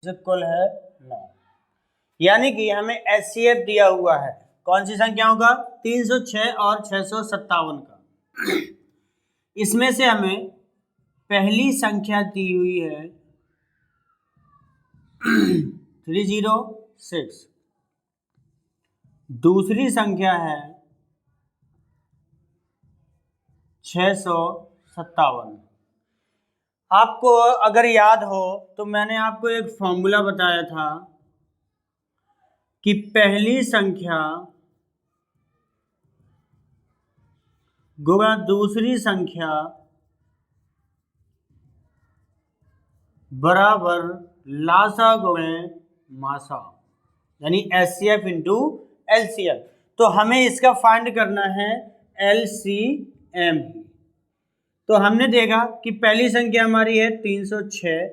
Equal है 9। यानी कि हमें HCF दिया हुआ है कौन सी संख्याओं का, 306 और 657 का। इसमें से हमें पहली संख्या दी हुई है 306, दूसरी संख्या है 657। आपको अगर याद हो तो मैंने आपको एक फॉर्मूला बताया था कि पहली संख्या गुणा दूसरी संख्या बराबर लासा गुणे मासा, यानी HCF इंटू LCM। तो हमें इसका फाइंड करना है LCM। तो हमने देखा कि पहली संख्या हमारी है 306,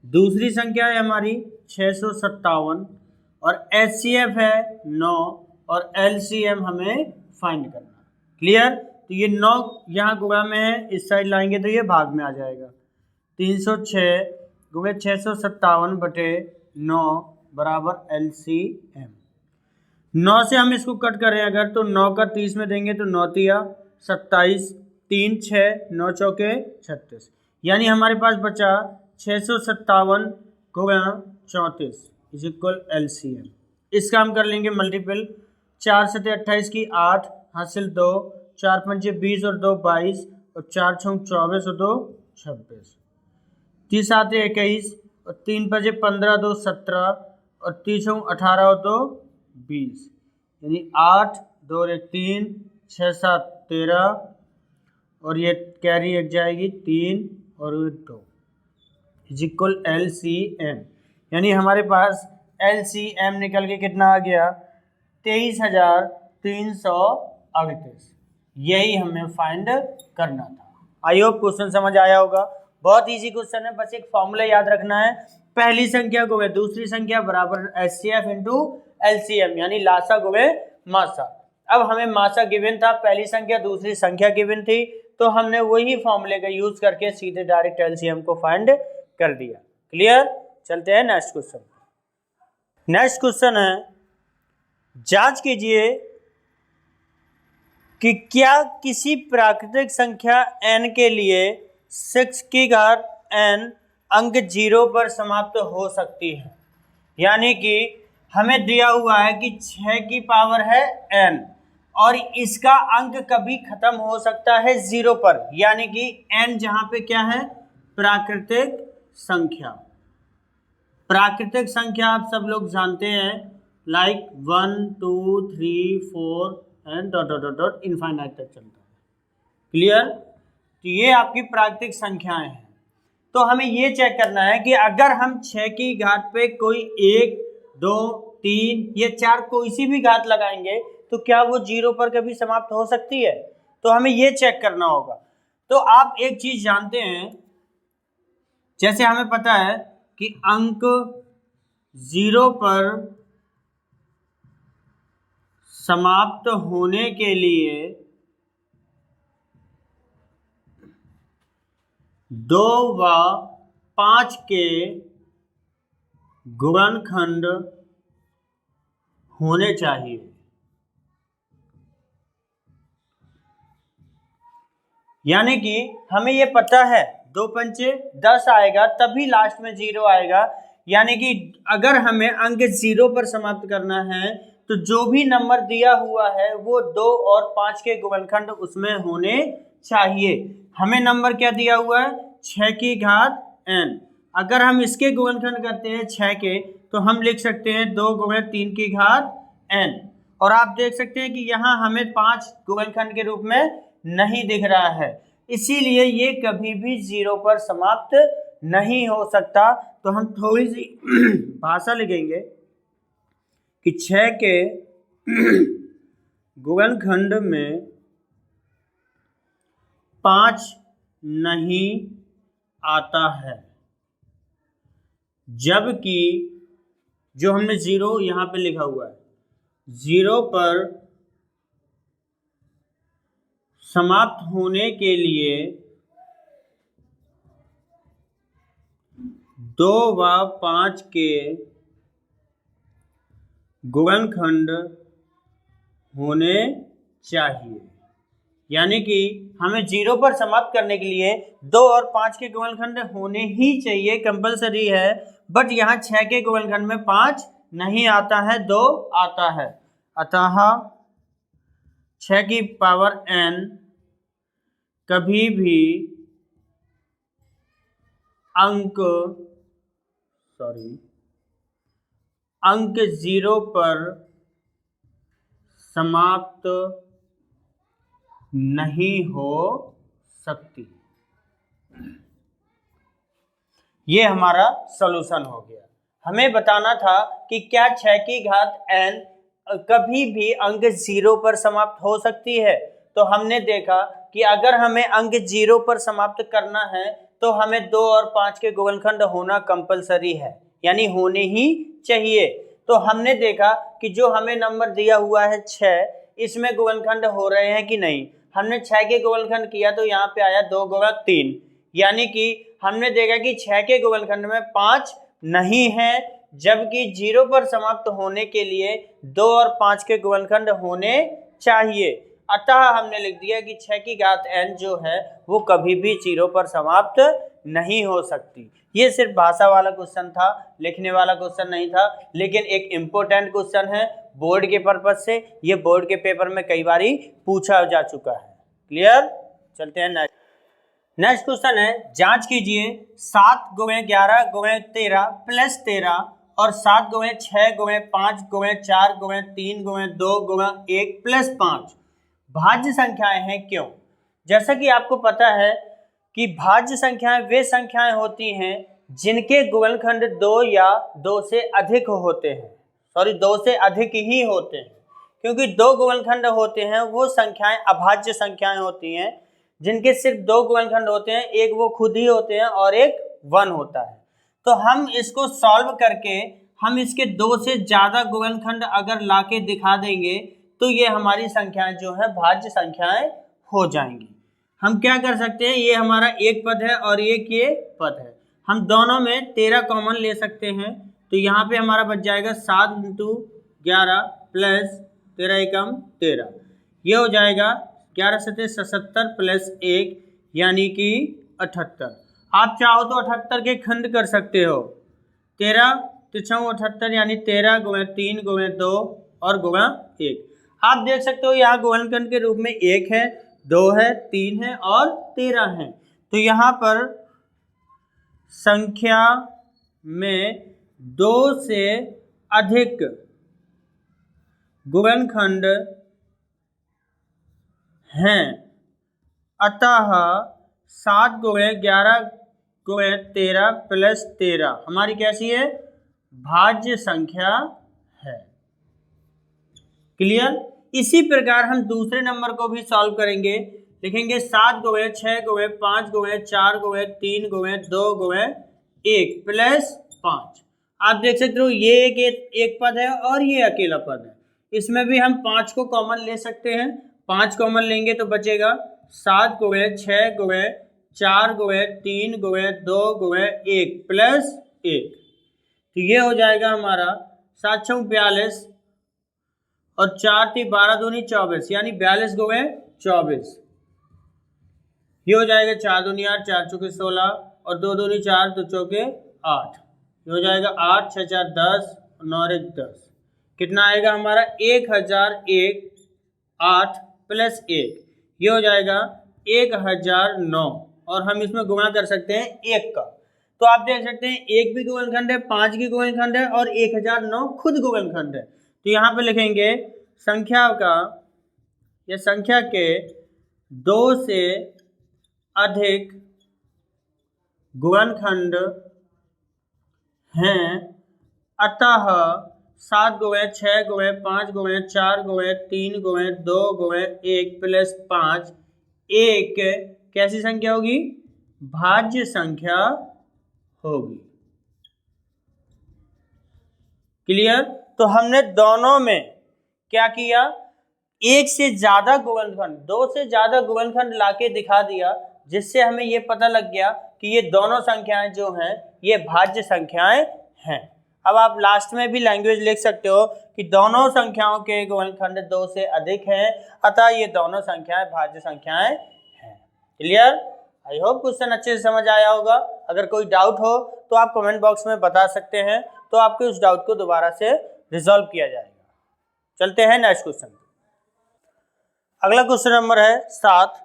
दूसरी संख्या है हमारी 657 और HCF है 9 और LCM हमें फाइंड करना। क्लियर? तो ये 9 यहाँ गुणा में है, इस साइड लाएंगे तो ये भाग में आ जाएगा। 306 गुणे 657 बटे 9 बराबर LCM। 9 से हम इसको कट करें अगर तो 9 का 30 में देंगे तो 9 तिया 27, 3 6 9 चौके 36, यानी हमारे पास बचा 657 गुणा 34 इज इक्वल LCM। इसका हम कर लेंगे मल्टीपल, 4 सते 28 की 8 हासिल 2, 4 पंचे 20 और 2 22 और 4 छः 24 और 2 26, 30 आते 21 और 3 बजे 15 2 17 और 30 18 और 2 20, यानी 8 2 1 3 6 7 13 और ये कैरी एक जाएगी 3 और 2 इज इक्वल LCM। यानी हमारे पास LCM निकल के कितना आ गया, 23,338। यही हमें फाइंड करना था। आई होप क्वेश्चन समझ आया होगा। बहुत इजी क्वेश्चन है, बस एक फॉर्मूला याद रखना है, पहली संख्या गुणे दूसरी संख्या बराबर HCF इंटू LCM, यानी लासा गुणे मासा। अब हमें मासा गिवन था, पहली संख्या दूसरी संख्या गिवन थी, तो हमने वही फॉर्मूले का यूज करके सीधे डायरेक्ट LCM को फाइंड कर दिया। क्लियर? चलते हैं नेक्स्ट क्वेश्चन। नेक्स्ट क्वेश्चन है, जांच कीजिए कि क्या किसी प्राकृतिक संख्या n के लिए 6 की घात n अंक 0 पर समाप्त हो सकती है। यानी कि हमें दिया हुआ है कि 6 की पावर है n और इसका अंक कभी खत्म हो सकता है 0 पर, यानी कि n जहां पे क्या है, प्राकृतिक संख्या। प्राकृतिक संख्या आप सब लोग जानते हैं, like 1 2 3 4 and dot dot dot infinite तक चलता है। क्लियर? तो ये आपकी प्राकृतिक संख्याएं हैं। तो हमें ये चेक करना है कि अगर हम 6 की घात पे कोई 1 2 3 या 4 कोई सी भी घात लगाएंगे तो क्या वो 0 पर कभी समाप्त हो सकती है। तो हमें ये चेक करना होगा। तो आप एक चीज जानते हैं, जैसे हमें पता है कि अंक 0 पर समाप्त होने के लिए 2 व 5 के गुणनखंड होने चाहिए। यानी कि हमें ये पता है 2 पंचे 10 आएगा तभी लास्ट में 0 आएगा। यानी कि अगर हमें अंक 0 पर समाप्त करना है तो जो भी नंबर दिया हुआ है वो 2 और 5 के गुणनखंड उसमें होने चाहिए। हमें नंबर क्या दिया हुआ है, 6 की घात n। अगर हम इसके गुणनखंड करते हैं 6 के तो हम लिख सकते हैं 2 गुणे 3 की घात n। और आप देख सकते हैं कि यहाँ हमें 5 गुणनखंड के रूप में नहीं दिख रहा है, इसीलिए ये कभी भी 0 पर समाप्त नहीं हो सकता। तो हम थोड़ी सी भाषा लिखेंगे कि 6 के गुणनखंड में 5 नहीं आता है, जबकि जो हमने 0 यहां पे लिखा हुआ है 0 पर समाप्त होने के लिए 2 व 5 के गुणनखंड होने चाहिए। यानी कि हमें 0 पर समाप्त करने के लिए 2 और 5 के गुणनखंड होने ही चाहिए, कंपलसरी है। बट यहाँ 6 के गुणनखंड में 5 नहीं आता है, 2 आता है। अतः 6 की पावर n कभी भी अंक 0 पर समाप्त नहीं हो सकती। ये हमारा सॉल्यूशन हो गया। हमें बताना था कि क्या 6 की घात n कभी भी अंक 0 पर समाप्त हो सकती है। तो हमने देखा कि अगर हमें अंक 0 पर समाप्त करना है तो हमें 2 और 5 के गुणनखंड होना कंपलसरी है, यानी होने ही चाहिए। तो हमने देखा कि जो हमें नंबर दिया हुआ है 6, इसमें गुणनखंड हो रहे हैं कि नहीं। हमने 6 के गुणनखंड किया तो यहाँ पे आया 2 गुणा 3, यानी कि हमने देखा कि 6 के गुणनखंड में 5 नहीं है, जबकि 0 पर समाप्त होने के लिए 2 और 5 के गुणनखंड होने चाहिए। अतः हमने लिख दिया कि 6 की घात n जो है वो कभी भी 0 पर समाप्त नहीं हो सकती। ये सिर्फ भाषा वाला क्वेश्चन था, लिखने वाला क्वेश्चन नहीं था, लेकिन एक इम्पोर्टेंट क्वेश्चन है बोर्ड के पर्पज से। ये बोर्ड के पेपर में कई बार पूछा जा चुका है। क्लियर? चलते हैं नेक्स्ट क्वेश्चन है, जांच कीजिए 7 गुणे 11 गुणे 13 प्लस 13 और 7 गुणे 6 गुणे 5 गुणे 4 गुणे 3 गुणे 2 गुणे 1 प्लस 5 भाज्य संख्याएं हैं क्यों? जैसा कि आपको पता है कि भाज्य संख्याएं वे संख्याएं होती हैं जिनके गुणनखंड 2 या 2 से अधिक होते हैं। 2 से अधिक ही होते हैं, क्योंकि 2 गुणनखंड होते हैं वो संख्याएं अभाज्य संख्याएं होती हैं। जिनके सिर्फ 2 गुणनखंड होते हैं, एक वो खुद ही होते हैं और एक 1 होता है। तो हम इसको सॉल्व करके हम इसके 2 से ज़्यादा गुणनखंड अगर लाके दिखा देंगे तो ये हमारी संख्याएं जो है भाज्य संख्याएं हो जाएंगी। हम क्या कर सकते हैं, ये हमारा एक पद है और एक ये पद है, हम दोनों में 13 कॉमन ले सकते हैं। तो यहाँ पे हमारा बच जाएगा 7 × 11 प्लस 13 एकम 13, ये हो जाएगा 11 × 7 77 प्लस 1 यानी कि 78। आप चाहो तो 78 के खंड कर सकते हो, 13 × 78 यानी 13 × 3 × 2 और गुणा 1। आप देख सकते हो यहाँ गुणनखंड के रूप में 1 है, 2 है, 3 है और 13 है। तो यहाँ पर संख्या में 2 से अधिक गुणनखंड हैं, अतः 7 गुणे 11 गुणे 13 प्लस 13 हमारी कैसी है, भाज्य संख्या है। क्लियर? इसी प्रकार हम दूसरे नंबर को भी सॉल्व करेंगे। लिखेंगे 7 गुणे 6 गुणे 5 गुणे 4 गुणे 3 गुणे 2 गुणे 1 प्लस 5। आप देख सकते हो ये एक पद है और ये अकेला पद है, इसमें भी हम 5 को कॉमन ले सकते हैं। 5 कॉमन लेंगे तो बचेगा 7 गुणे 6 गुणे 4 गुणे 3 गुणे 2 गुणे 1 प्लस 1। तो ये हो जाएगा हमारा 7 × 42 और 4 × 12 दूनी 24 यानी 42 गुणे 24। ये हो जाएगा 4 दूनी 8 4 चौके 16 और 2 दूनी 4 2 चौके 8। ये हो जाएगा 8 6 4 10 9 1 10। कितना आएगा हमारा 1001 8 प्लस 1, ये हो जाएगा 1009 और हम इसमें गुणा कर सकते हैं 1 का। तो आप देख सकते हैं 1 भी गुणनखंड है, 5 भी गुणनखंड है और 1009 खुद गुणनखंड है। तो यहाँ पे लिखेंगे संख्या का या संख्या के 2 से अधिक गुणनखंड हैं, अतः 7 गुणे 6 गुणे 5 गुणे 4 गुणे 3 गुणे 2 गुणे 1 प्लस 5 एक कैसी संख्या होगी, भाज्य संख्या होगी। क्लियर? तो हमने दोनों में क्या किया, एक से ज्यादा गुणनखंड 2 से ज्यादा गुणनखंड लाके दिखा दिया, जिससे हमें ये पता लग गया कि ये दोनों संख्याएं जो हैं ये भाज्य संख्याएं हैं। अब आप लास्ट में भी लैंग्वेज लिख सकते हो कि दोनों संख्याओं के गुणनखंड 2 से अधिक हैं, अतः ये दोनों संख्याएं भाज्य संख्याएं हैं। क्लियर? आई होप क्वेश्चन अच्छे से समझ आया होगा। अगर कोई डाउट हो तो आप कमेंट बॉक्स में बता सकते हैं, तो आपके उस डाउट को दोबारा से रिजॉल्व किया जाएगा। चलते हैं नेक्स्ट क्वेश्चन। अगला क्वेश्चन नंबर है 7।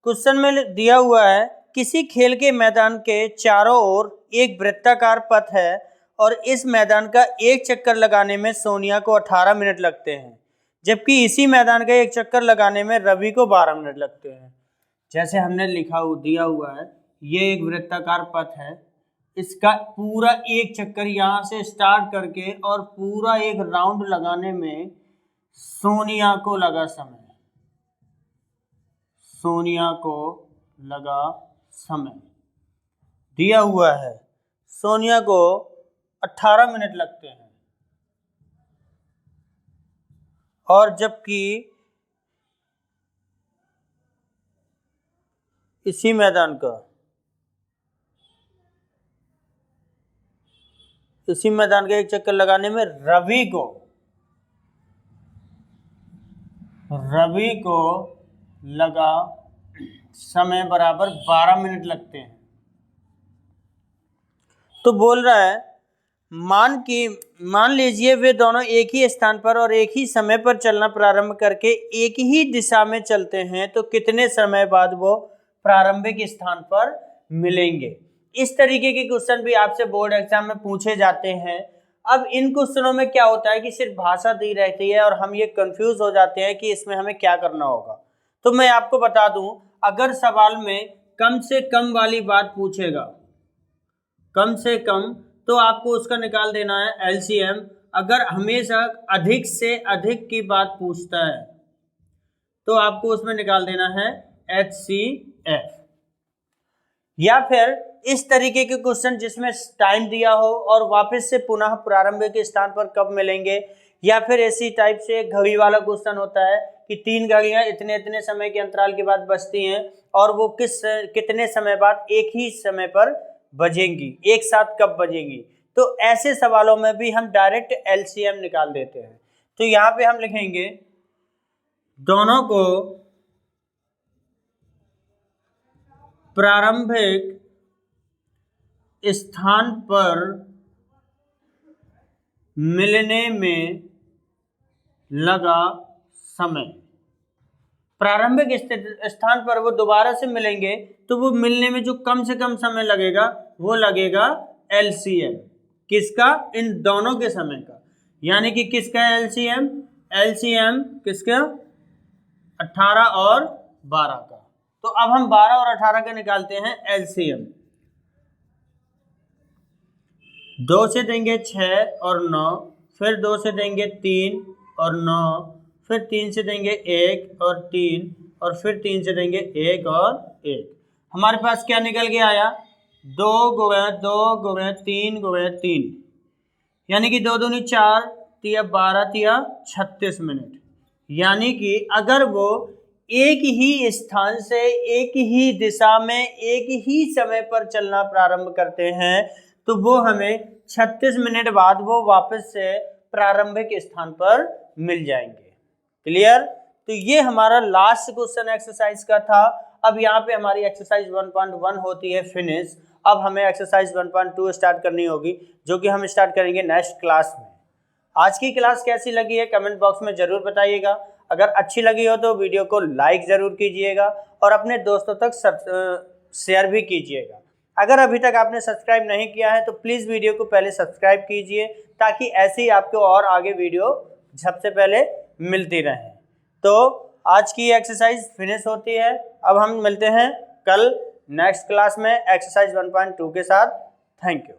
क्वेश्चन में दिया हुआ है किसी खेल के मैदान के चारों ओर एक वृत्ताकार पथ है और इस मैदान का एक चक्कर लगाने में सोनिया को 18 मिनट लगते हैं, जबकि इसी मैदान का एक चक्कर लगाने में रवि को 12 मिनट लगते हैं। जैसे हमने दिया हुआ है, ये एक वृत्ताकार पथ है, इसका पूरा एक चक्कर यहाँ से स्टार्ट करके और पूरा एक राउंड लगाने में सोनिया को लगा समय, सोनिया को लगा समय दिया हुआ है। सोनिया को 18 मिनट लगते हैं और जबकि इसी मैदान का एक चक्कर लगाने में रवि को लगा समय बराबर 12 मिनट लगते हैं। तो बोल रहा है मान लीजिए वे दोनों एक ही स्थान पर और एक ही समय पर चलना प्रारंभ करके एक ही दिशा में चलते हैं, तो कितने समय बाद वो प्रारंभिक स्थान पर मिलेंगे। इस तरीके के क्वेश्चन भी आपसे बोर्ड एग्जाम में पूछे जाते हैं। अब इन क्वेश्चनों में क्या होता है कि सिर्फ भाषा दी रहती है और हम ये कंफ्यूज हो जाते हैं कि इसमें हमें क्या करना होगा। तो मैं आपको बता दूं, अगर सवाल में कम से कम वाली बात पूछेगा, कम से कम, तो आपको उसका निकाल देना है एलसीएम। अगर हमेशा अधिक से अधिक की बात पूछता है तो आपको उसमें निकाल देना है HCF। या फिर इस तरीके के क्वेश्चन जिसमें टाइम दिया हो और वापस से पुनः प्रारंभिक स्थान पर कब मिलेंगे, या फिर ऐसी टाइप से घड़ी वाला क्वेश्चन होता है कि 3 घड़ियां इतने इतने समय के अंतराल के बाद बजती हैं और वो कितने समय बाद एक ही समय पर बजेंगी, एक साथ कब बजेंगी। तो ऐसे सवालों में भी हम डायरेक्ट एलसीएम निकाल देते हैं। तो यहाँ पे हम लिखेंगे दोनों को प्रारंभिक स्थान पर मिलने में लगा समय। प्रारंभिक स्थान पर वो दोबारा से मिलेंगे तो वो मिलने में जो कम से कम समय लगेगा वो लगेगा एलसीएम। किसका? इन दोनों के समय का। यानी कि किसका एलसीएम? एलसीएम किसका? 18 और 12 का। तो अब हम 12 और 18 का निकालते हैं एलसीएम। 2 से देंगे 6 और 9, फिर 2 से देंगे 3 और 9, फिर 3 से देंगे 1 और 3, और फिर 3 से देंगे 1 और 1। हमारे पास क्या निकल के आया? 2 गुणे 2 गुणे 3 गुणे 3, यानी कि 2 दूनी 4, 3 12, 3 36 मिनट। यानी कि अगर वो एक ही स्थान से एक ही दिशा में एक ही समय पर चलना प्रारंभ करते हैं तो वो हमें 36 मिनट बाद वो वापस से प्रारंभिक स्थान पर मिल जाएंगे। क्लियर? तो ये हमारा लास्ट क्वेश्चन एक्सरसाइज का था। अब यहाँ पे हमारी एक्सरसाइज 1.1 होती है फिनिश। अब हमें एक्सरसाइज 1.2 स्टार्ट करनी होगी, जो कि हम स्टार्ट करेंगे नेक्स्ट क्लास में। आज की क्लास कैसी लगी है कमेंट बॉक्स में ज़रूर बताइएगा। अगर अच्छी लगी हो तो वीडियो को लाइक ज़रूर कीजिएगा और अपने दोस्तों तक शेयर भी कीजिएगा। अगर अभी तक आपने सब्सक्राइब नहीं किया है तो प्लीज़ वीडियो को पहले सब्सक्राइब कीजिए, ताकि ऐसे ही आपको और आगे वीडियो सबसे पहले मिलती रहे। तो आज की एक्सरसाइज फिनिश होती है। अब हम मिलते हैं कल नेक्स्ट क्लास में एक्सरसाइज 1.2 के साथ। Thank you.